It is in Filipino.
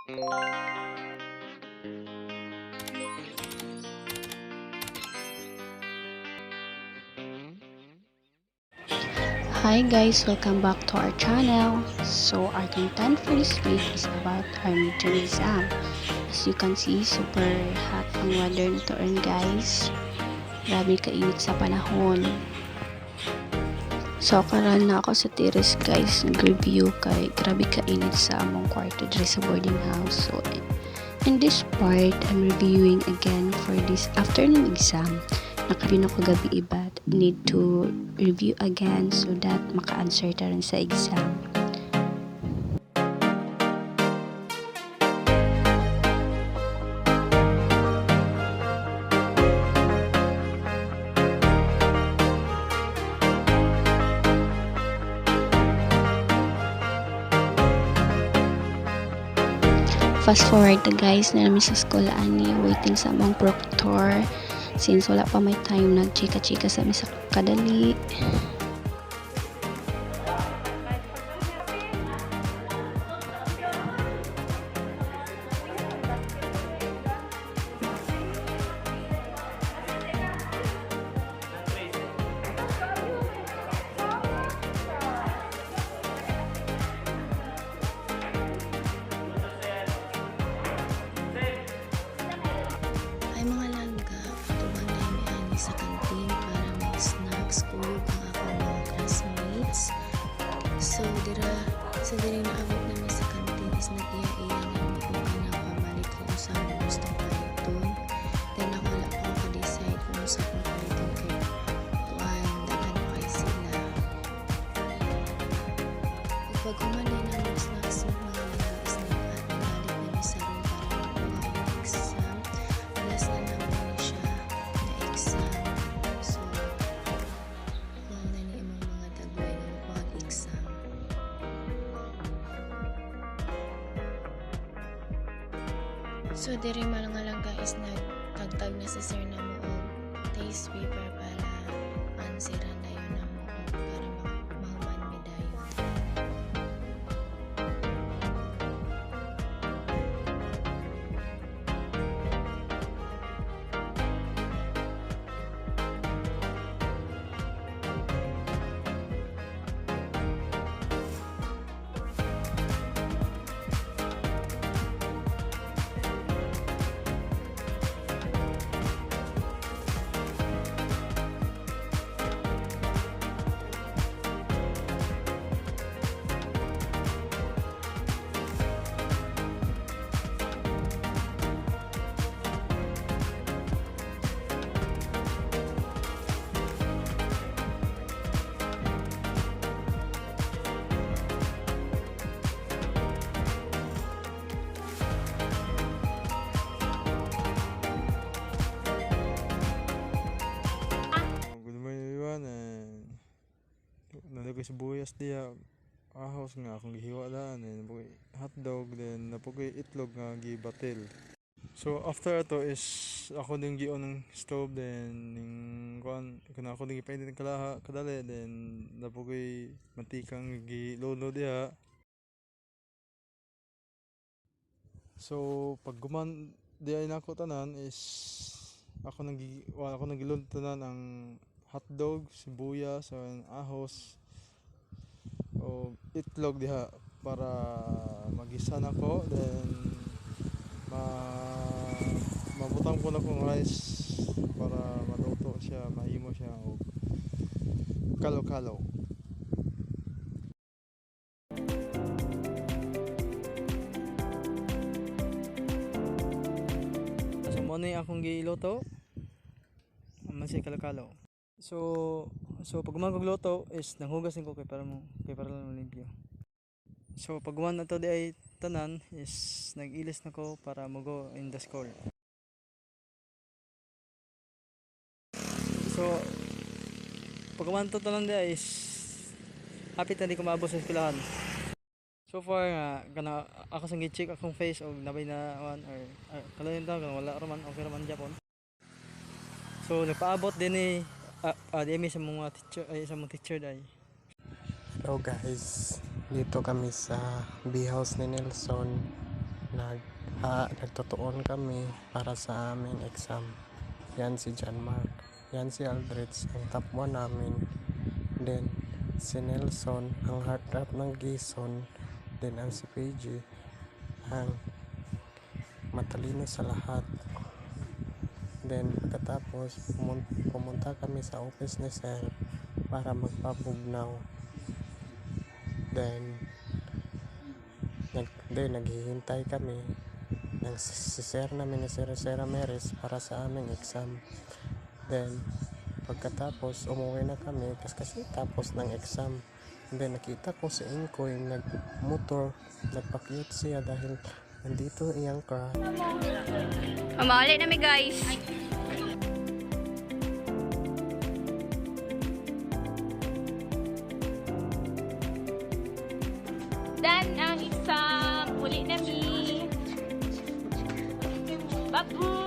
Hi guys, welcome back to our channel. So our content for this week is about our midterm exam. As you can see, super hot ang weather nito guys. Grabe kainit sa panahon. So karon na ako sa terrace guys, nag-review kay grabe kainit sa among kwarto diri sa boarding house. So in this part, I'm reviewing again for this afternoon exam. Nakabino ko gabi iba, need to review again so that maka-answer ta rin sa exam. Fast forward na guys, na namin sa school ani, waiting sa among proctor. Since wala pa may time, nagchika-chika sa amin sa kadali. Ay mga langga, tuman na yung ani sa kantin para may snacks kulog ang akong mga classmates. So dira naabot namin sa kantin is nag-iya-iya namin kung pinapamalit ko kung saan gusto paliton. Then wala ko ka-decide kung saan ko paliton kay kuan, daghan pa kay sila. Kapag kumanay na mga snacks mga langga is nag-at nabalik namin sa room para makuha yung exam. Last na naman ni siya na exam. So, wala na ni imong mga dagway ng pag-exam. So, diri man nga lang guys, nagtagtag na si sir na mo og taste paper para ansiran na yun na mo para mahuman mi dayon. Good morning everyone, and nalagay sa buyas diya ahos nga akong gihiwa daan, and napoy hotdog, then napoy itlog nga gibatil. So after ato is ako din gion ng stove, then ning kuan kana ako din gipainit ng kalaha kadali, then napoy mantikang gilolo diha. So pag guman diay nako tanan is ako nang gilolo tanan ang hotdog, sibuyas, and ahos o itlog diha para magisa nako, then ma mabutang ko na kong rice para maluto siya, mahimo siya og kalo-kalo. So mo ni akong giluto man siya kalo-kalo. So pag magluto is nanghugas ko kay para lang limpyo. So pag one na to di ay tanan is nag-ilis na ko para mo in the school. So pag one to tanan di is hapit na di ko maabot sa eskwelahan. So far nga kana ako sang gi-check akong face og nabay na one or kalayon ta wala ra man okay ra man Japon. So nagpaabot din ni di sa mga teacher ay sa mga teacher dai. Hello guys, dito kami sa B-house ni Nelson. nagtutuon kami para sa aming exam. Yan si John Mark. Yan si Aldrich, ang top 1 namin. Then, si Nelson, ang heartthrob ng Gison. Then, ang si PG, ang matalino sa lahat. Then, pagkatapos, pumunta kami sa office ni Sir para magpabugnaw. Then, naghihintay kami ng si Sir namin ni Sir Ramirez para sa aming exam. Then, pagkatapos, umuwi na kami kasi tapos ng exam. Then, nakita ko si Inkoy nagmotor, nagpa-cute siya dahil nandito iyang crush. Mamali na mi guys. Dan ang isang uli na mi. Babu.